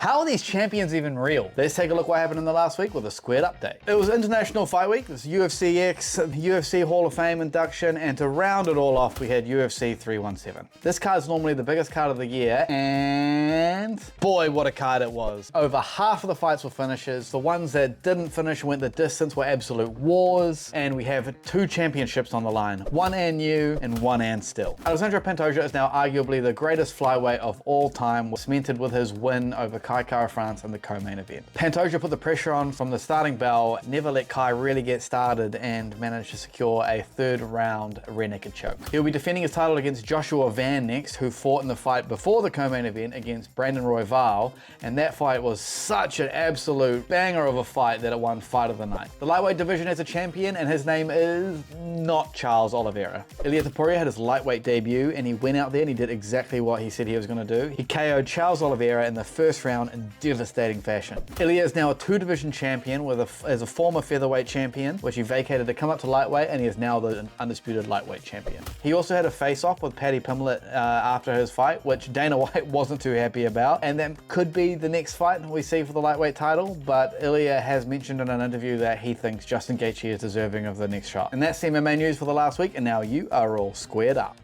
How are these champions even real? Let's take a look what happened in the last week with a Squared update. It was International Fight Week, this UFC X, UFC Hall of Fame induction, and to round it all off, we had UFC 317. This card's normally the biggest card of the year, and boy, what a card it was. Over half of the fights were finishes. The ones that didn't finish and went the distance were absolute wars, and we have two championships on the line, one and new and one and still. Alexandre Pantoja is now arguably the greatest flyweight of all time, cemented with his win over Kai Kara-France in the co-main event. Pantoja put the pressure on from the starting bell, never let Kai really get started, and managed to secure a third round rear naked choke. He'll be defending his title against Joshua Van next, who fought in the fight before the co-main event against Brandon Royval, and that fight was such an absolute banger of a fight that it won Fight of the Night. The lightweight division has a champion, and his name is not Charles Oliveira. Ilia Topuria had his lightweight debut, and he went out there and he did exactly what he said he was going to do. He KO'd Charles Oliveira in the first round in devastating fashion. Ilia is now a two-division champion as a former featherweight champion, which he vacated to come up to lightweight, and he is now the undisputed lightweight champion. He also had a face-off with Paddy Pimblett after his fight, which Dana White wasn't too happy about, and that could be the next fight we see for the lightweight title, but Ilia has mentioned in an interview that he thinks Justin Gaethje is deserving of the next shot. And that's the MMA news for the last week, and now you are all squared up.